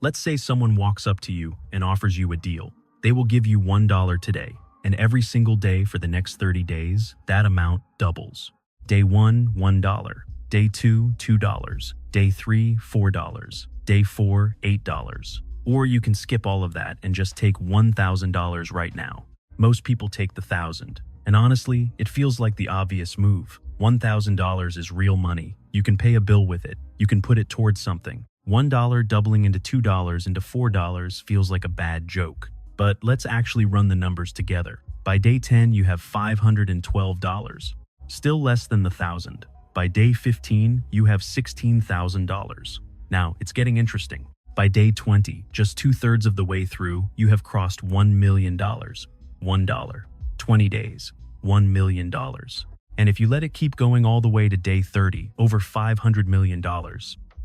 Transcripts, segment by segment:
Let's say someone walks up to you and offers you a deal. They will give you $1 today, and every single day for the next 30 days, that amount doubles. Day 1, $1. Day 2, $2. Day 3, $4. Day 4, $8. Or you can skip all of that and just take $1,000 right now. Most people take the 1,000. And honestly, it feels like the obvious move. $1,000 is real money. You can pay a bill with it. You can put it towards something. $1 doubling into $2 into $4 feels like a bad joke. But let's actually run the numbers together. By day 10, you have $512. Still less than the 1,000. By day 15, you have $16,000. Now, it's getting interesting. By day 20, just 2/3 of the way through, you have crossed $1 million. $1. 20 days, $1 million. And if you let it keep going all the way to day 30, over $500 million.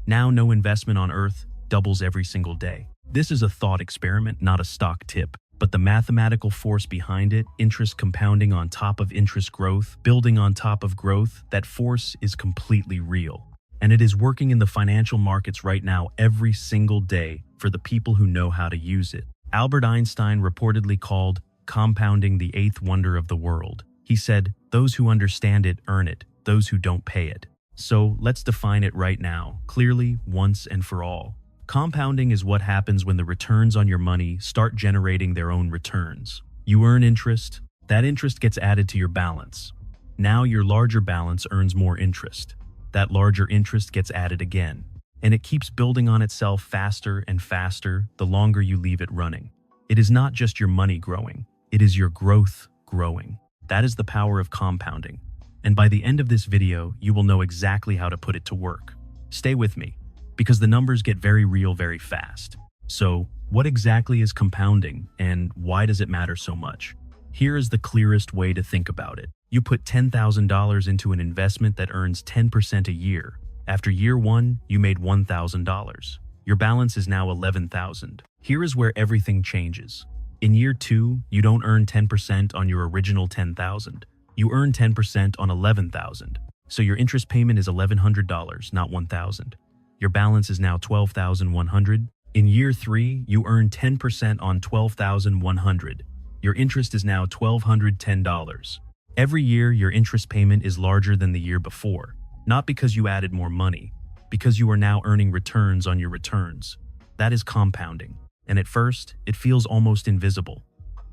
Now no investment on Earth doubles every single day. This is a thought experiment, not a stock tip. But the mathematical force behind it, interest compounding on top of interest growth, building on top of growth, that force is completely real. And it is working in the financial markets right now every single day for the people who know how to use it. Albert Einstein reportedly called compounding the eighth wonder of the world. He said, "Those who understand it earn it, those who don't pay it." So let's define it right now, clearly, once and for all. Compounding is what happens when the returns on your money start generating their own returns. You earn interest, that interest gets added to your balance. Now your larger balance earns more interest. That larger interest gets added again. And it keeps building on itself faster and faster the longer you leave it running. It is not just your money growing, it is your growth growing. That is the power of compounding. And by the end of this video, you will know exactly how to put it to work. Stay with me, because the numbers get very real very fast. So, what exactly is compounding, and why does it matter so much? Here is the clearest way to think about it. You put $10,000 into an investment that earns 10% a year. After year 1, you made $1,000. Your balance is now $11,000. Here is where everything changes. In year 2, you don't earn 10% on your original $10,000. You earn 10% on $11,000. So your interest payment is $1,100, not $1,000. Your balance is now $12,100. In year 3, you earn 10% on $12,100. Your interest is now $1,210. Every year, your interest payment is larger than the year before. Not because you added more money, because you are now earning returns on your returns. That is compounding. And at first, it feels almost invisible.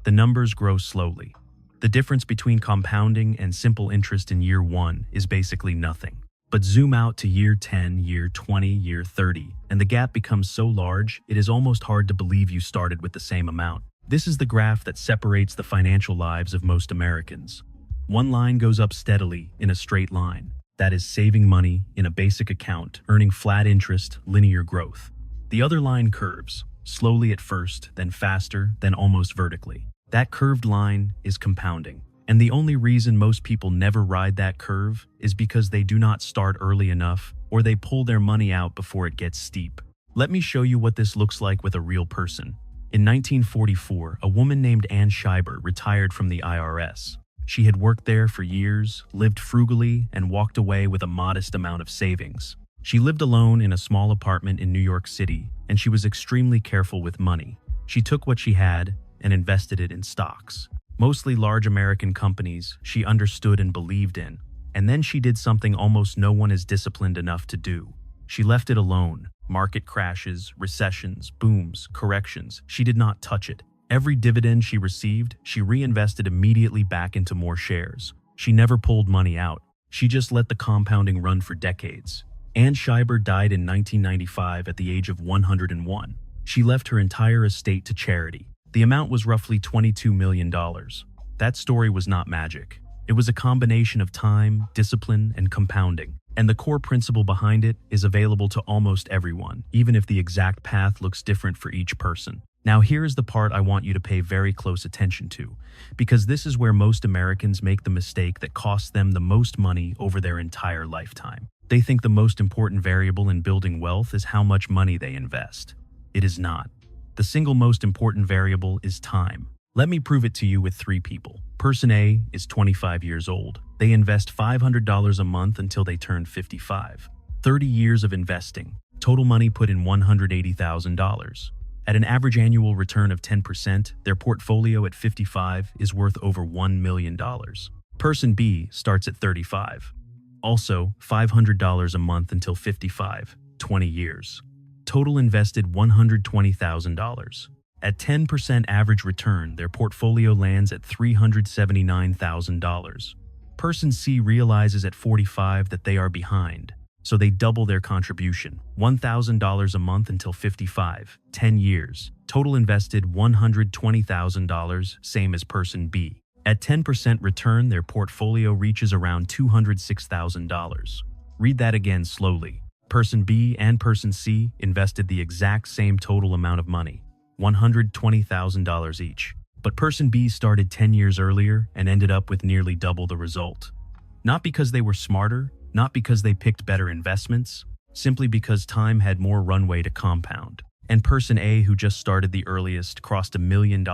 The numbers grow slowly. The difference between compounding and simple interest in year 1 is basically nothing. But zoom out to year 10, year 20, year 30, and the gap becomes so large, it is almost hard to believe you started with the same amount. This is the graph that separates the financial lives of most Americans. One line goes up steadily in a straight line. That is saving money in a basic account, earning flat interest, linear growth. The other line curves, slowly at first, then faster, then almost vertically. That curved line is compounding. And the only reason most people never ride that curve is because they do not start early enough, or they pull their money out before it gets steep. Let me show you what this looks like with a real person. In 1944, a woman named Ann Scheiber retired from the IRS. She had worked there for years, lived frugally, and walked away with a modest amount of savings. She lived alone in a small apartment in New York City, and she was extremely careful with money. She took what she had and invested it in stocks. Mostly large American companies she understood and believed in. And then she did something almost no one is disciplined enough to do. She left it alone. Market crashes, recessions, booms, corrections. She did not touch it. Every dividend she received, she reinvested immediately back into more shares. She never pulled money out. She just let the compounding run for decades. Ann Scheiber died in 1995 at the age of 101. She left her entire estate to charity. The amount was roughly $22 million. That story was not magic. It was a combination of time, discipline, and compounding. And the core principle behind it is available to almost everyone, even if the exact path looks different for each person. Now here is the part I want you to pay very close attention to, because this is where most Americans make the mistake that costs them the most money over their entire lifetime. They think the most important variable in building wealth is how much money they invest. It is not. The single most important variable is time. Let me prove it to you with 3 people. Person A is 25 years old. They invest $500 a month until they turn 55. 30 years of investing. Total money put in $180,000. At an average annual return of 10%, their portfolio at 55 is worth over $1 million. Person B starts at 35. Also, $500 a month until 55, 20 years. Total invested $120,000. At 10% average return, their portfolio lands at $379,000. Person C realizes at 45 that they are behind, so they double their contribution, $1,000 a month until 55, 10 years. Total invested $120,000, same as person B. At 10% return, their portfolio reaches around $206,000. Read that again slowly. Person B and person C invested the exact same total amount of money, $120,000 each. But person B started 10 years earlier and ended up with nearly double the result. Not because they were smarter, not because they picked better investments, simply because time had more runway to compound. And person A, who just started the earliest, crossed $1 million,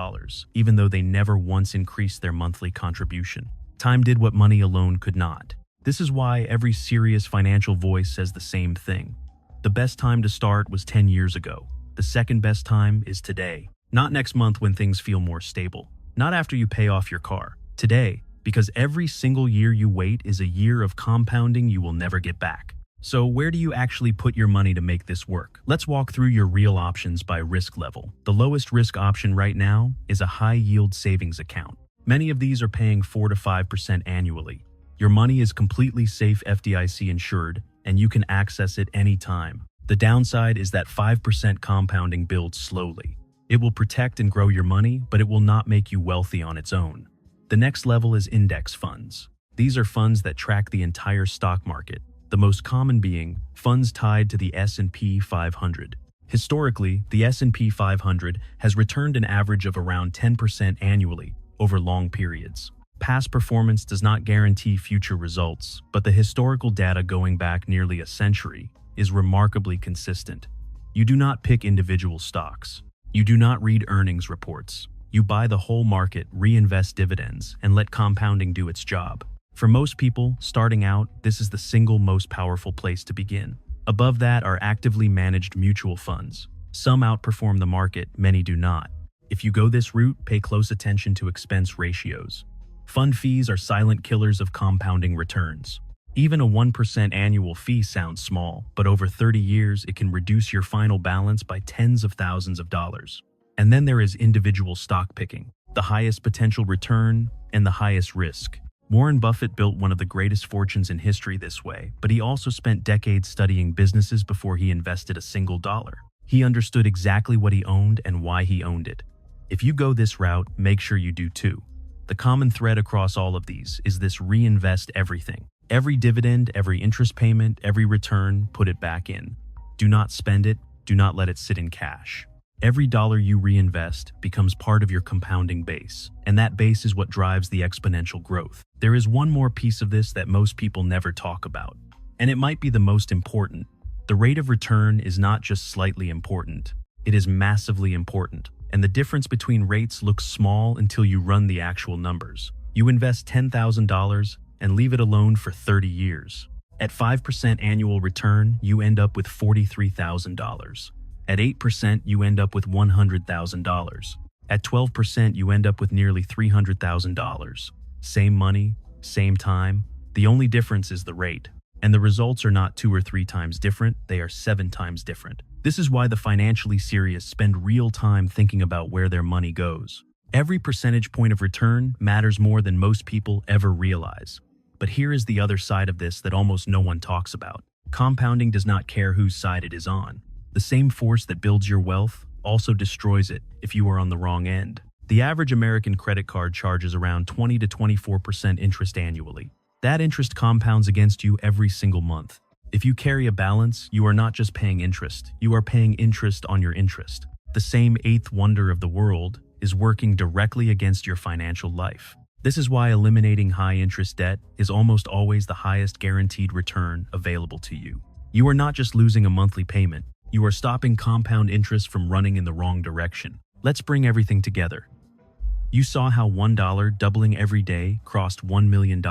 even though they never once increased their monthly contribution. Time did what money alone could not. This is why every serious financial voice says the same thing. The best time to start was 10 years ago. The second best time is today. Not next month when things feel more stable. Not after you pay off your car. Today, because every single year you wait is a year of compounding you will never get back. So where do you actually put your money to make this work? Let's walk through your real options by risk level. The lowest risk option right now is a high-yield savings account. Many of these are paying 4 to 5% annually. Your money is completely safe, FDIC insured, and you can access it anytime. The downside is that 5% compounding builds slowly. It will protect and grow your money, but it will not make you wealthy on its own. The next level is index funds. These are funds that track the entire stock market, the most common being funds tied to the S&P 500. Historically, the S&P 500 has returned an average of around 10% annually over long periods. Past performance does not guarantee future results, but the historical data going back nearly a century is remarkably consistent. You do not pick individual stocks. You do not read earnings reports. You buy the whole market, reinvest dividends, and let compounding do its job. For most people, starting out, this is the single most powerful place to begin. Above that are actively managed mutual funds. Some outperform the market, many do not. If you go this route, pay close attention to expense ratios. Fund fees are silent killers of compounding returns. Even a 1% annual fee sounds small, but over 30 years, it can reduce your final balance by tens of thousands of dollars. And then there is individual stock picking, the highest potential return and the highest risk. Warren Buffett built one of the greatest fortunes in history this way, but he also spent decades studying businesses before he invested a single dollar. He understood exactly what he owned and why he owned it. If you go this route, make sure you do too. The common thread across all of these is this: reinvest everything. Every dividend, every interest payment, every return, put it back in. Do not spend it, do not let it sit in cash. Every dollar you reinvest becomes part of your compounding base, and that base is what drives the exponential growth. There is one more piece of this that most people never talk about, and it might be the most important. The rate of return is not just slightly important, it is massively important. And the difference between rates looks small until you run the actual numbers. You invest $10,000 and leave it alone for 30 years. At 5% annual return, you end up with $43,000. At 8%, you end up with $100,000. At 12%, you end up with nearly $300,000. Same money, same time. The only difference is the rate. And the results are not 2 or 3 times different, they are 7 times different. This is why the financially serious spend real time thinking about where their money goes. Every percentage point of return matters more than most people ever realize. But here is the other side of this that almost no one talks about. Compounding does not care whose side it is on. The same force that builds your wealth also destroys it if you are on the wrong end. The average American credit card charges around 20 to 24% interest annually. That interest compounds against you every single month. If you carry a balance, you are not just paying interest, you are paying interest on your interest. The same eighth wonder of the world is working directly against your financial life. This is why eliminating high-interest debt is almost always the highest guaranteed return available to you. You are not just losing a monthly payment, you are stopping compound interest from running in the wrong direction. Let's bring everything together. You saw how $1 doubling every day crossed $1 million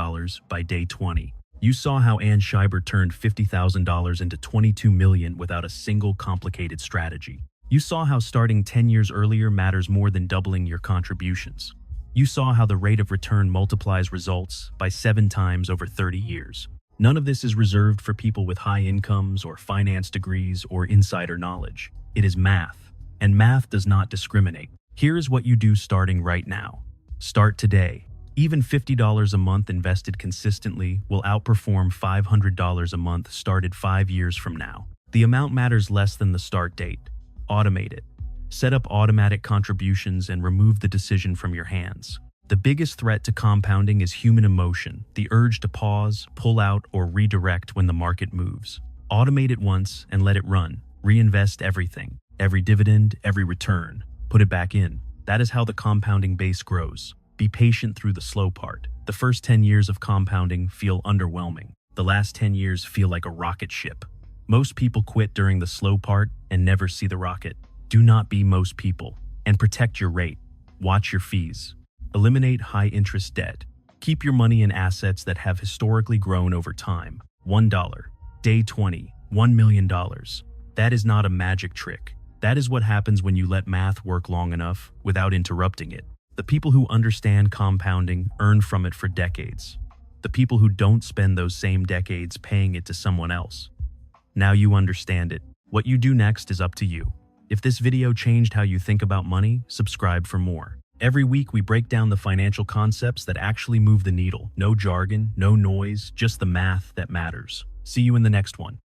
by day 20. You saw how Ann Scheiber turned $50,000 into $22 million without a single complicated strategy. You saw how starting 10 years earlier matters more than doubling your contributions. You saw how the rate of return multiplies results by 7 times over 30 years. None of this is reserved for people with high incomes or finance degrees or insider knowledge. It is math, and math does not discriminate. Here is what you do starting right now. Start today. Even $50 a month invested consistently will outperform $500 a month started 5 years from now. The amount matters less than the start date. Automate it. Set up automatic contributions and remove the decision from your hands. The biggest threat to compounding is human emotion, the urge to pause, pull out, or redirect when the market moves. Automate it once and let it run. Reinvest everything, every dividend, every return. Put it back in. That is how the compounding base grows. Be patient through the slow part. The first 10 years of compounding feel underwhelming. The last 10 years feel like a rocket ship. Most people quit during the slow part and never see the rocket. Do not be most people, and protect your rate. Watch your fees. Eliminate high-interest debt. Keep your money in assets that have historically grown over time. $1. Day 20. $1 million. That is not a magic trick. That is what happens when you let math work long enough without interrupting it. The people who understand compounding earn from it for decades. The people who don't spend those same decades paying it to someone else. Now you understand it. What you do next is up to you. If this video changed how you think about money, subscribe for more. Every week we break down the financial concepts that actually move the needle. No jargon, no noise, just the math that matters. See you in the next one.